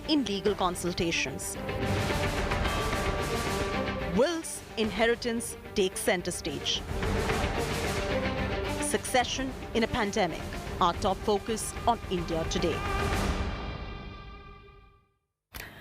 in legal consultations. Wills, inheritance take center stage. Succession in a pandemic, our top focus on India today.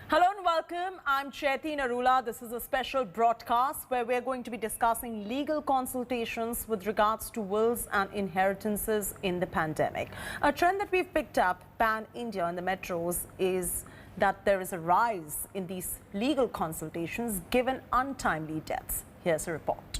Hello and welcome. I'm Chaiti Narula. This is a special broadcast where we're going to be discussing legal consultations with regards to wills and inheritances in the pandemic. A trend that we've picked up pan-India in the metros is that there is a rise in these legal consultations given untimely deaths. Here's a report.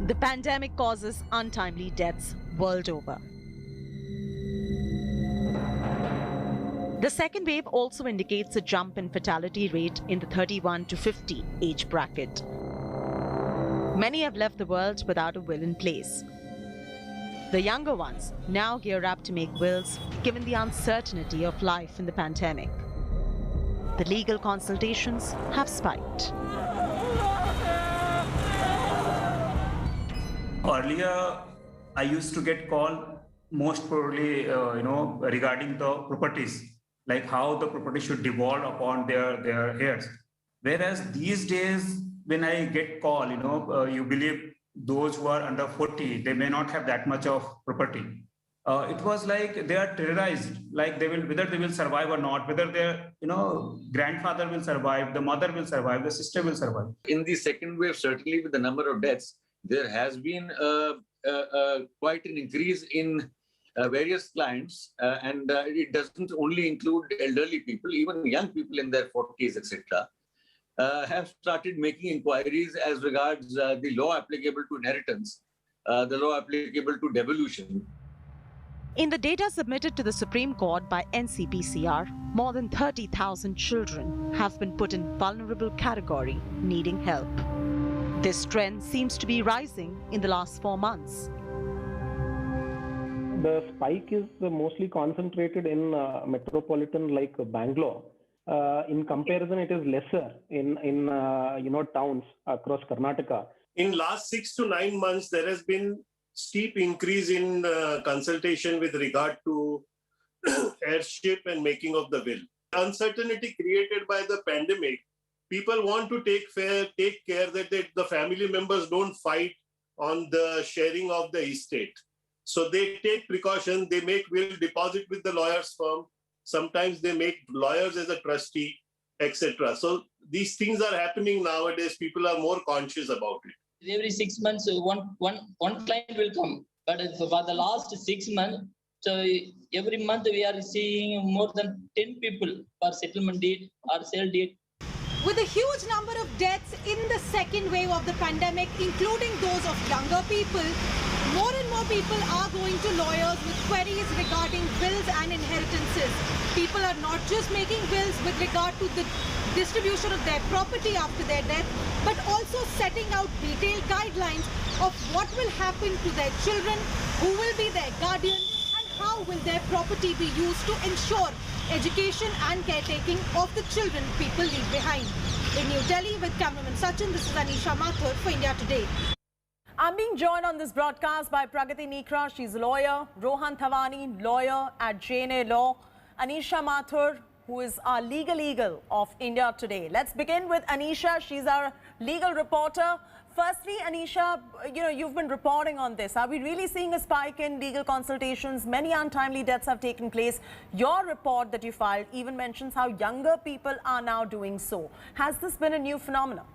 The pandemic causes untimely deaths world over. The second wave also indicates a jump in fatality rate in the 31 to 50 age bracket. Many have left the world without a will in place. The younger ones now gear up to make wills given the uncertainty of life in the pandemic. The legal consultations have spiked. Earlier, I used to get call most probably, regarding the properties, like how the property should devolve upon their heirs. Whereas these days, when I get call, you believe those who are under 40, they may not have that much of property. It was like they are terrorized, like whether they will survive or not, whether their, grandfather will survive, the mother will survive, the sister will survive. In the second wave, certainly with the number of deaths, there has been quite an increase in various clients, and it doesn't only include elderly people, even young people in their 40s, etc. Have started making inquiries as regards the law applicable to inheritance, the law applicable to devolution. In the data submitted to the Supreme Court by NCPCR, more than 30,000 children have been put in vulnerable category needing help. This trend seems to be rising in the last 4 months. The spike is mostly concentrated in metropolitan like Bangalore. In comparison, it is lesser in towns across Karnataka. In last 6 to 9 months, there has been steep increase in consultation with regard to heirship and making of the will. Uncertainty created by the pandemic, people want to take care that the family members don't fight on the sharing of the estate. So they take precaution, they make will, deposit with the lawyer's firm. Sometimes they make lawyers as a trustee, etc. So these things are happening nowadays. People are more conscious about it. Every 6 months, one client will come. But for the last 6 months, so every month we are seeing more than 10 people for settlement deed or sale deed. With a huge number of deaths in the second wave of the pandemic, including those of younger people, more and more people are going to lawyers with queries regarding wills and inheritances. People are not just making wills with regard to the distribution of their property after their death, but also setting out detailed guidelines of what will happen to their children, who will be their guardian, and how will their property be used to ensure education and caretaking of the children people leave behind. In New Delhi with cameraman Sachin, this is Anisha Mathur for India Today. I'm being joined on this broadcast by Pragati Nikra. She's a lawyer. Rohan Thavani, lawyer at JNA Law. Anisha Mathur, who is our legal eagle of India Today. Let's begin with Anisha. She's our legal reporter. Firstly, Anisha, you've been reporting on this. Are we really seeing a spike in legal consultations? Many untimely deaths have taken place. Your report that you filed even mentions how younger people are now doing so. Has this been a new phenomenon?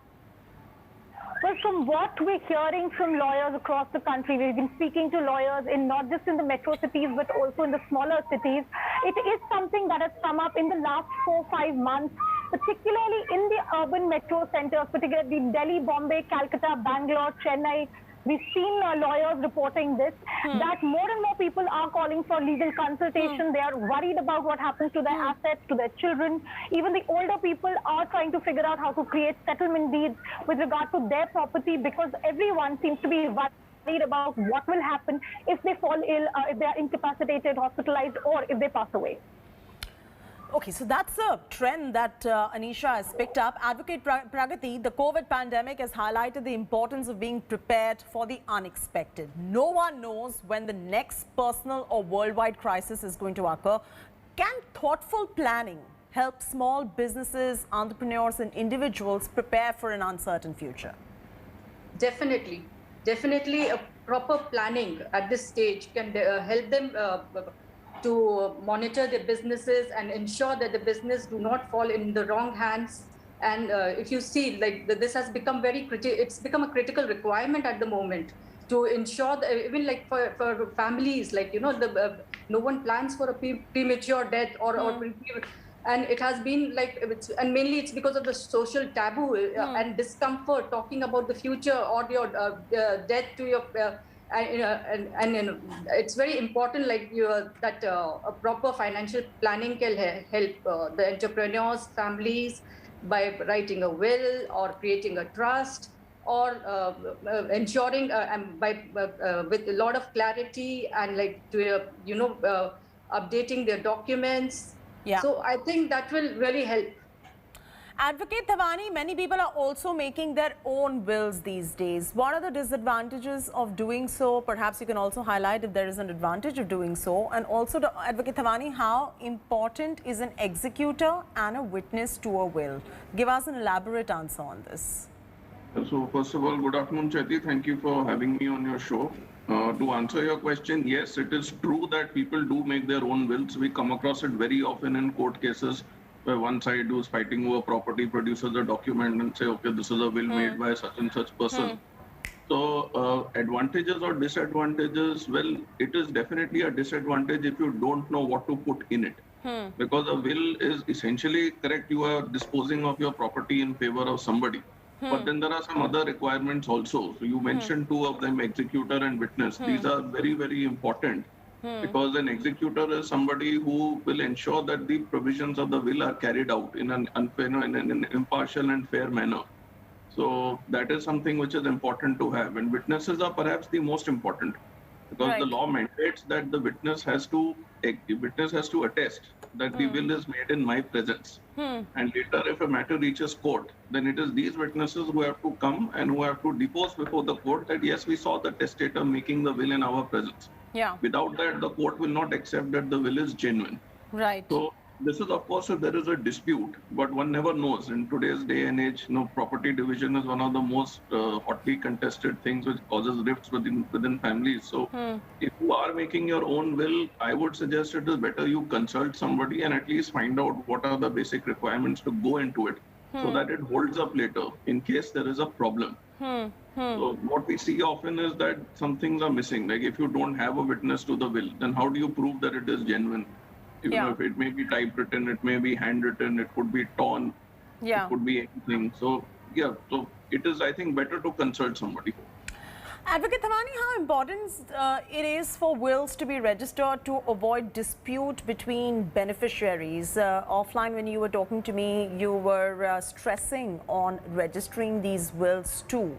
Well, from what we're hearing from lawyers across the country, we've been speaking to lawyers in not just in the metro cities, but also in the smaller cities. It is something that has come up in the last 4-5 months, particularly in the urban metro centers, particularly Delhi, Bombay, Calcutta, Bangalore, Chennai. We've seen lawyers reporting this, that more and more people are calling for legal consultation. They are worried about what happens to their assets, to their children. Even the older people are trying to figure out how to create settlement deeds with regard to their property, because everyone seems to be worried worried about what will happen if they fall ill, if they are incapacitated, hospitalized, or if they pass away. Okay, so that's a trend that Anisha has picked up. Advocate Pragati, the COVID pandemic has highlighted the importance of being prepared for the unexpected. No one knows when the next personal or worldwide crisis is going to occur. Can thoughtful planning help small businesses, entrepreneurs and individuals prepare for an uncertain future? Definitely. Definitely a proper planning at this stage can help them to monitor their businesses and ensure that the business do not fall in the wrong hands. And if you see, like this has become it's become a critical requirement at the moment to ensure that even like for families, like, you know, no one plans for a premature death and it has been like, and mainly it's because of the social taboo and discomfort talking about the future or your death to your and you know, it's very important, like that a proper financial planning can help the entrepreneurs, families, by writing a will or creating a trust or ensuring with a lot of clarity and like to updating their documents. Yeah. So I think that will really help. Advocate Thawani, many people are also making their own wills these days. What are the disadvantages of doing so? Perhaps you can also highlight if there is an advantage of doing so. And also, Advocate Thawani, how important is an executor and a witness to a will? Give us an elaborate answer on this. So first of all, good afternoon, Chaiti. Thank you for having me on your show. To answer your question, yes, it is true that people do make their own wills. We come across it very often in court cases where one side who's fighting over property produces a document and say, okay, this is a will made by such and such person. So advantages or disadvantages, well, it is definitely a disadvantage if you don't know what to put in it. Because a will is essentially correct. You are disposing of your property in favor of somebody. But then there are some other requirements also. So you mentioned two of them, executor and witness. These are very, very important. Because an executor is somebody who will ensure that the provisions of the will are carried out in an unfair, in an impartial and fair manner. So that is something which is important to have. And witnesses are perhaps the most important, because the law mandates that the witness has to attest that the will is made in my presence. And later, if a matter reaches court, then it is these witnesses who have to come and who have to depose before the court that yes, we saw the testator making the will in our presence. Yeah. Without that, the court will not accept that the will is genuine. Right. So this is, of course, if there is a dispute, but one never knows. In today's day and age, property division is one of the most hotly contested things which causes rifts within families. So if you are making your own will, I would suggest it is better you consult somebody and at least find out what are the basic requirements to go into it so that it holds up later in case there is a problem. So what we see often is that some things are missing. Like if you don't have a witness to the will, then how do you prove that it is genuine? Even if it may be typewritten, it may be handwritten, it could be torn, it could be anything. So so it is, I think, better to consult somebody. Advocate Thawani, how important it is for wills to be registered to avoid dispute between beneficiaries? Offline, when you were talking to me, you were stressing on registering these wills too.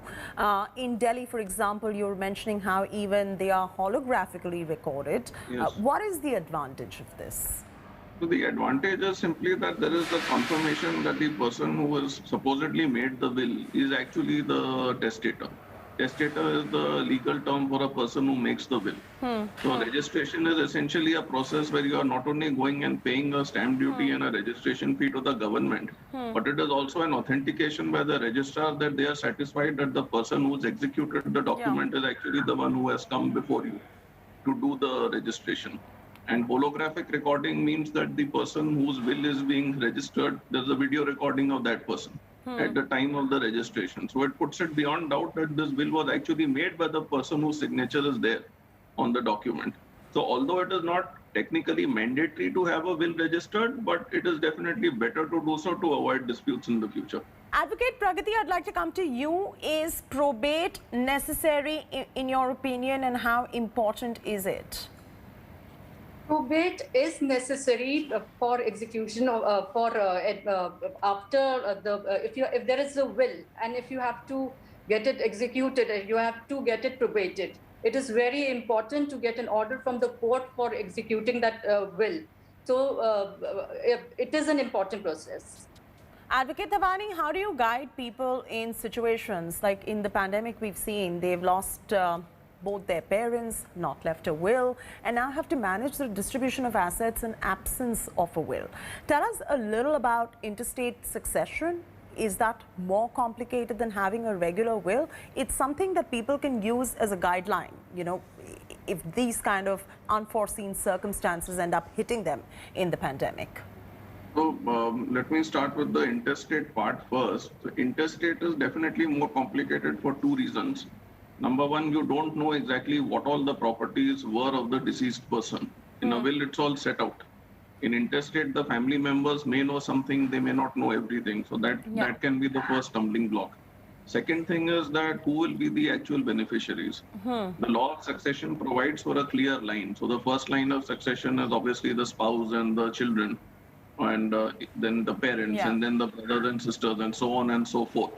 In Delhi, for example, you were mentioning how even they are holographically recorded. Yes. What is the advantage of this? So the advantage is simply that there is the confirmation that the person who has supposedly made the will is actually the testator. Testator is the legal term for a person who makes the will. So registration is essentially a process where you are not only going and paying a stamp duty and a registration fee to the government, but it is also an authentication by the registrar that they are satisfied that the person who's executed the document is actually the one who has come before you to do the registration. And holographic recording means that the person whose will is being registered, there's a video recording of that person at the time of the registration. So it puts it beyond doubt that this will was actually made by the person whose signature is there on the document. So although it is not technically mandatory to have a will registered, but it is definitely better to do so to avoid disputes in the future. Advocate Pragati, I'd like to come to you. Is probate necessary in your opinion, and how important is it? Probate is necessary for execution after if there is a will, and if you have to get it executed, you have to get it probated. It is very important to get an order from the court for executing that will. So it is an important process. Advocate Thawani, how do you guide people in situations like in the pandemic we've seen they've lost both their parents, not left a will, and now have to manage the distribution of assets in absence of a will. Tell us a little about interstate succession. Is that more complicated than having a regular will? It's something that people can use as a guideline, you know, if these kind of unforeseen circumstances end up hitting them in the pandemic. So let me start with the interstate part first. So interstate is definitely more complicated for two reasons. Number one, you don't know exactly what all the properties were of the deceased person. In a will, it's all set out. In interstate, the family members may know something, they may not know everything. So that can be the first stumbling block. Second thing is that who will be the actual beneficiaries? The law of succession provides for a clear line. So the first line of succession is obviously the spouse and the children, and then the parents, and then the brothers and sisters, and so on and so forth.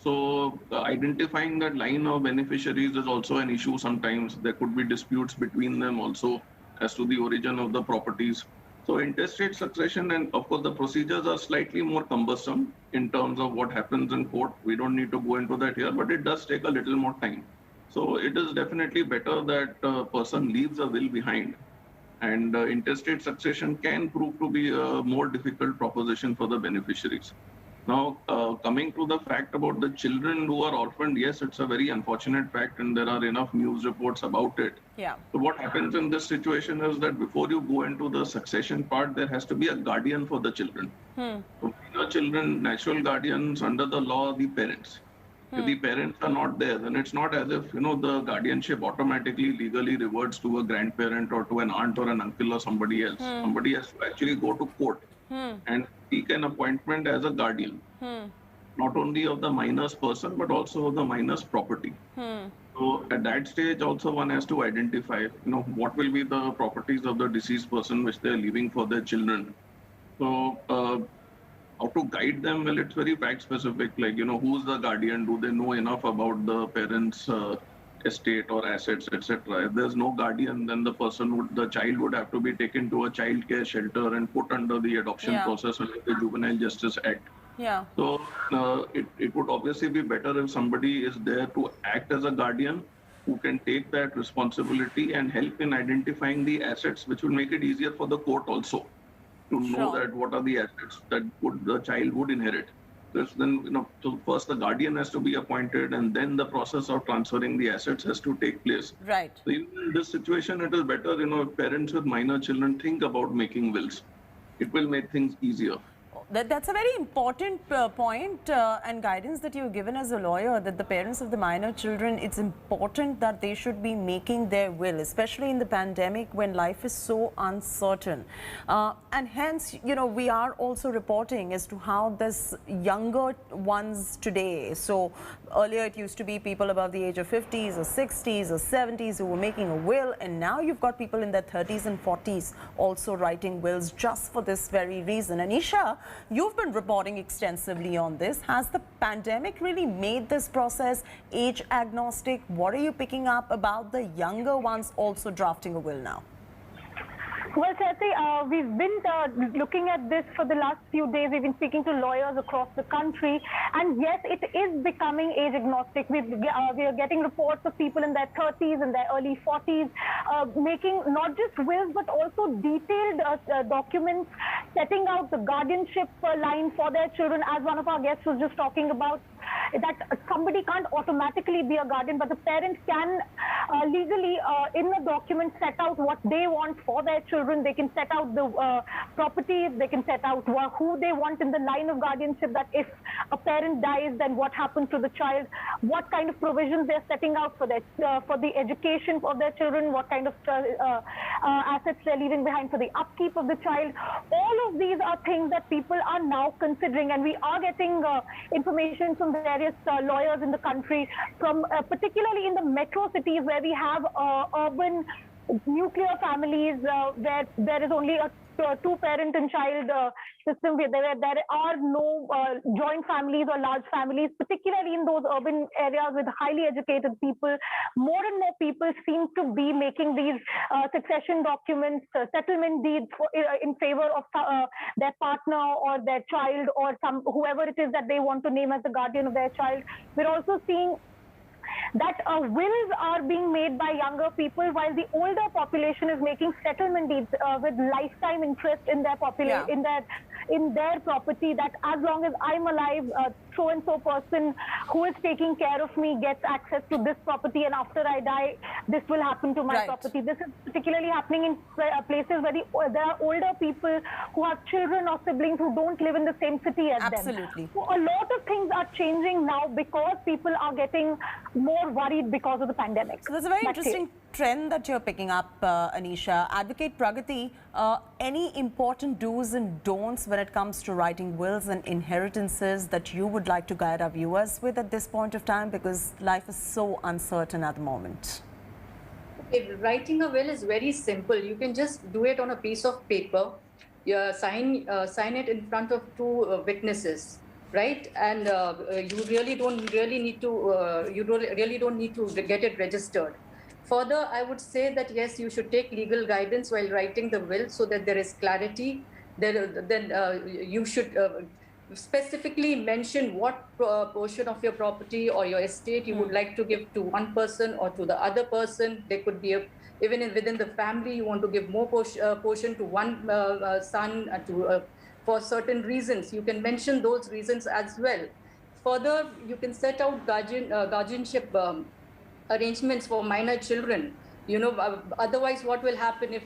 So identifying that line of beneficiaries is also an issue sometimes. There could be disputes between them also as to the origin of the properties. So interstate succession, and of course the procedures are slightly more cumbersome in terms of what happens in court. We don't need to go into that here, but it does take a little more time. So it is definitely better that a person leaves a will behind. And interstate succession can prove to be a more difficult proposition for the beneficiaries. Now, coming to the fact about the children who are orphaned, yes, it's a very unfortunate fact, and there are enough news reports about it. Yeah. So what happens in this situation is that before you go into the succession part, there has to be a guardian for the children. So the children, natural guardians under the law, the parents. If the parents are not there, then it's not as if, you know, the guardianship automatically legally reverts to a grandparent or to an aunt or an uncle or somebody else. Somebody has to actually go to court and seek an appointment as a guardian, not only of the minor's person, but also of the minor's property. So at that stage, also one has to identify, you know, what will be the properties of the deceased person which they're leaving for their children. So how to guide them? Well, it's very fact specific, like, you know, who's the guardian? Do they know enough about the parents' estate or assets, etc.? If there's no guardian, then the child would have to be taken to a child care shelter and put under the adoption process under the Juvenile Justice Act. Yeah. So it would obviously be better if somebody is there to act as a guardian who can take that responsibility and help in identifying the assets, which will make it easier for the court also to know that what are the assets that the child would inherit. Then, you know, so first the guardian has to be appointed, and then the process of transferring the assets has to take place. Right. So even in this situation, it is better, you know, if parents with minor children think about making wills. It will make things easier. That's a very important point and guidance that you've given as a lawyer, that the parents of the minor children, it's important that they should be making their will, especially in the pandemic when life is so uncertain. And hence, you know, we are also reporting as to how this younger ones today, so earlier it used to be people above the age of 50s or 60s or 70s who were making a will, and now you've got people in their 30s and 40s also writing wills just for this very reason. And Isha, you've been reporting extensively on this. Has the pandemic really made this process age agnostic? What are you picking up about the younger ones also drafting a will now? Well, Chaiti, we've been looking at this for the last few days. We've been speaking to lawyers across the country. And yes, it is becoming age agnostic. We are getting reports of people in their 30s and their early 40s making not just wills, but also detailed documents setting out the guardianship line for their children. As one of our guests was just talking about, that somebody can't automatically be a guardian, but the parent can legally in the document set out what they want for their children. They can set out the property, they can set out who they want in the line of guardianship, that if a parent dies, then what happens to the child, what kind of provisions they're setting out for the education of their children, what kind of assets they're leaving behind for the upkeep of the child. All of these are things that people are now considering, and we are getting information from various lawyers in the country, from particularly in the metro cities where we have urban nuclear families where there is only a two-parent and child system where there are no joint families or large families, particularly in those urban areas with highly educated people. More and more people seem to be making these succession documents, settlement deeds in favor of their partner or their child or whoever it is that they want to name as the guardian of their child. We're also seeing that wills are being made by younger people while the older population is making settlement deeds with lifetime interest in their in their property, that as long as I'm alive, so and so person who is taking care of me gets access to this property, and after I die this will happen to my property. This is particularly happening in places where there are older people who have children or siblings who don't live in the same city as them. Absolutely. So a lot of things are changing now because people are getting more worried because of the pandemic. So there's a very interesting trend that you're picking up, Anisha. Advocate Pragati, any important do's and don'ts when it comes to writing wills and inheritances that you would like to guide our viewers with at this point of time, because life is so uncertain at the moment? Writing a will is very simple. You can just do it on a piece of paper. Sign it in front of two witnesses, right? And you really don't need to get it registered. Further, I would say that yes, you should take legal guidance while writing the will so that there is clarity. Then you should specifically mention what portion of your property or your estate you would like to give to one person or to the other person. There could be even within the family, you want to give more portion to one son for certain reasons. You can mention those reasons as well. Further, you can set out guardianship arrangements for minor children. Otherwise what will happen if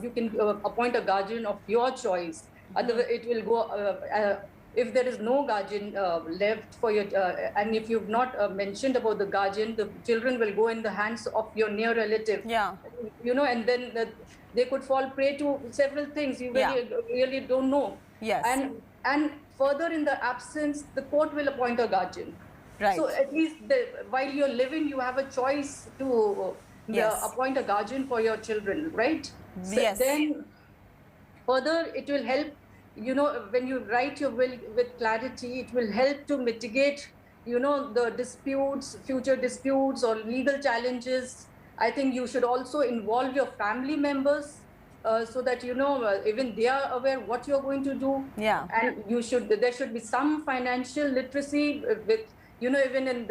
you can appoint a guardian of your choice. Otherwise it will go, if there is no guardian left for your, and if you've not mentioned about the guardian, the children will go in the hands of your near relative. Yeah. And then they could fall prey to several things you really don't know. Yes. And further, in the absence, the court will appoint a guardian. Right. So at least while you're living, you have a choice to appoint a guardian for your children, right? Yes. Then further, it will help, when you write your will with clarity, it will help to mitigate, the disputes, future disputes or legal challenges. I think you should also involve your family members so that, even they are aware what you're going to do. Yeah. And there should be some financial literacy with, even in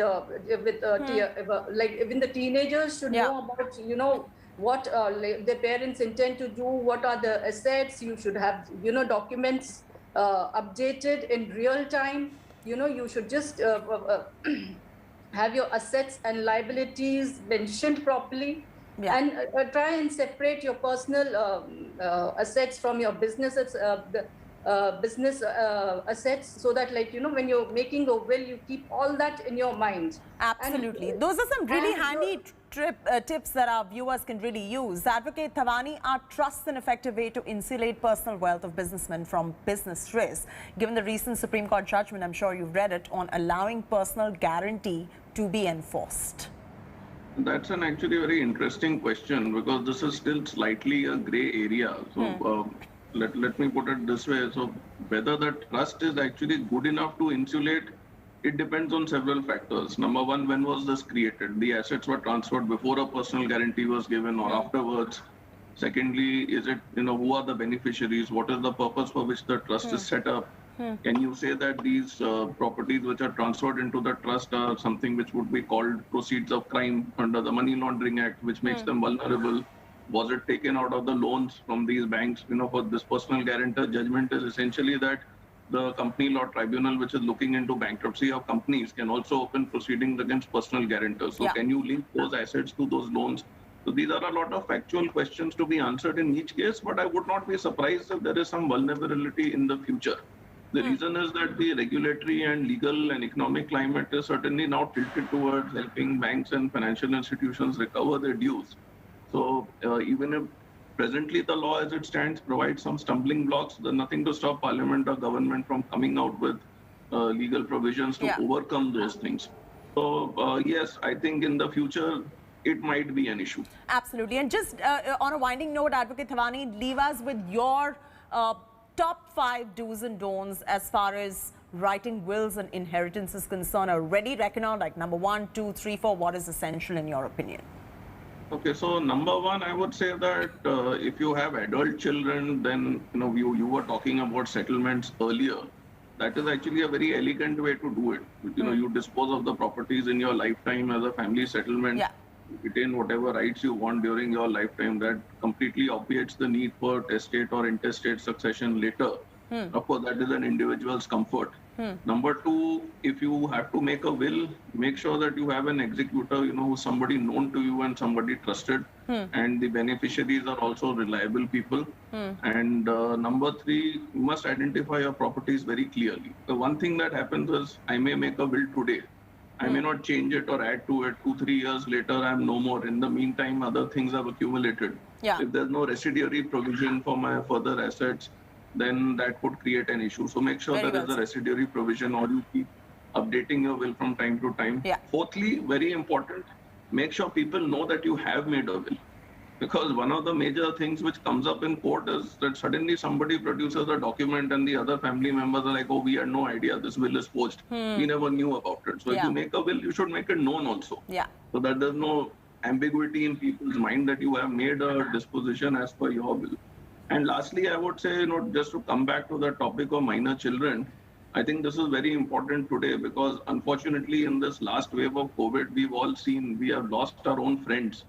even the teenagers should know about, what their parents intend to do, what are the assets. You should have, documents updated in real time. You should just have your assets and liabilities mentioned properly. Yeah. And try and separate your personal assets from your business assets, so that when you're making a will, you keep all that in your mind. Absolutely. Those are some really handy tips that our viewers can really use. Advocate Thawani, are trusts an effective way to insulate personal wealth of businessmen from business risk, given the recent Supreme Court judgment, I'm sure you've read it, on allowing personal guarantee to be enforced? That's an actually very interesting question, because this is still slightly a gray area. So let me put it this way. So whether the trust is actually good enough to insulate, it depends on several factors. Number one, when was this created? The assets were transferred before a personal guarantee was given or afterwards. Secondly, is it, who are the beneficiaries? What is the purpose for which the trust is set up? Can you say that these properties which are transferred into the trust are something which would be called proceeds of crime under the Money Laundering Act, which makes them vulnerable? Was it taken out of the loans from these banks? For this personal guarantor judgment is essentially that the company law tribunal, which is looking into bankruptcy of companies, can also open proceedings against personal guarantors. So can you link those assets to those loans? So these are a lot of factual questions to be answered in each case, but I would not be surprised if there is some vulnerability in the future. The reason is that the regulatory and legal and economic climate is certainly now tilted towards helping banks and financial institutions recover their dues. So even if presently the law as it stands provides some stumbling blocks, there's nothing to stop Parliament or government from coming out with legal provisions to overcome those things. So yes, I think in the future, it might be an issue. Absolutely. And just on a winding note, Advocate Thawani, leave us with your top 5 do's and don'ts as far as writing wills and inheritance is concerned. A ready reckoner, like number 1, 2, 3, 4, what is essential in your opinion? Okay, so number 1, I would say that if you have adult children, then you were talking about settlements earlier. That is actually a very elegant way to do it. You dispose of the properties in your lifetime as a family settlement. Yeah. Retain whatever rights you want during your lifetime. That completely obviates the need for testate or intestate succession later. Of course, that is an individual's comfort. Number 2, if you have to make a will, make sure that you have an executor, who's somebody known to you and somebody trusted, and the beneficiaries are also reliable people. And number 3, you must identify your properties very clearly. The one thing that happens is I may make a will today. I may not change it or add to it. 2-3 years later, I'm no more. In the meantime, other things have accumulated. Yeah. If there's no residuary provision for my further assets, then that could create an issue. So make sure there is a residuary provision, or you keep updating your will from time to time. Yeah. Fourthly, very important, make sure people know that you have made a will. Because one of the major things which comes up in court is that suddenly somebody produces a document and the other family members are like, oh, we had no idea this will is forged. We never knew about it. So if you make a will, you should make it known also. Yeah. So that there's no ambiguity in people's mind that you have made a disposition as per your will. And lastly, I would say, just to come back to the topic of minor children, I think this is very important today because unfortunately in this last wave of COVID, we have lost our own friends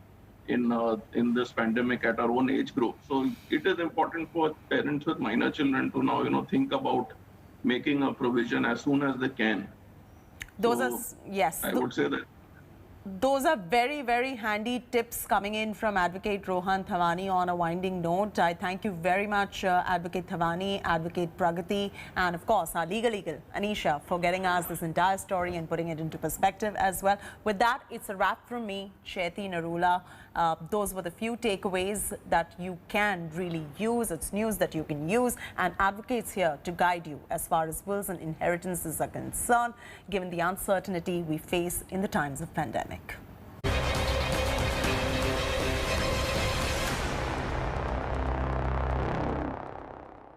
in this pandemic at our own age group. So it is important for parents with minor children to now, think about making a provision as soon as they can. Those So are, yes. I would say that. Those are very, very handy tips coming in from Advocate Rohan Thawani on a winding note. I thank you very much, Advocate Thawani, Advocate Pragati, and of course, our legal Anisha, for getting us this entire story and putting it into perspective as well. With that, it's a wrap from me, Chaiti Narula. Those were the few takeaways that you can really use. It's news that you can use, and advocates here to guide you as far as wills and inheritances are concerned, given the uncertainty we face in the times of pandemic.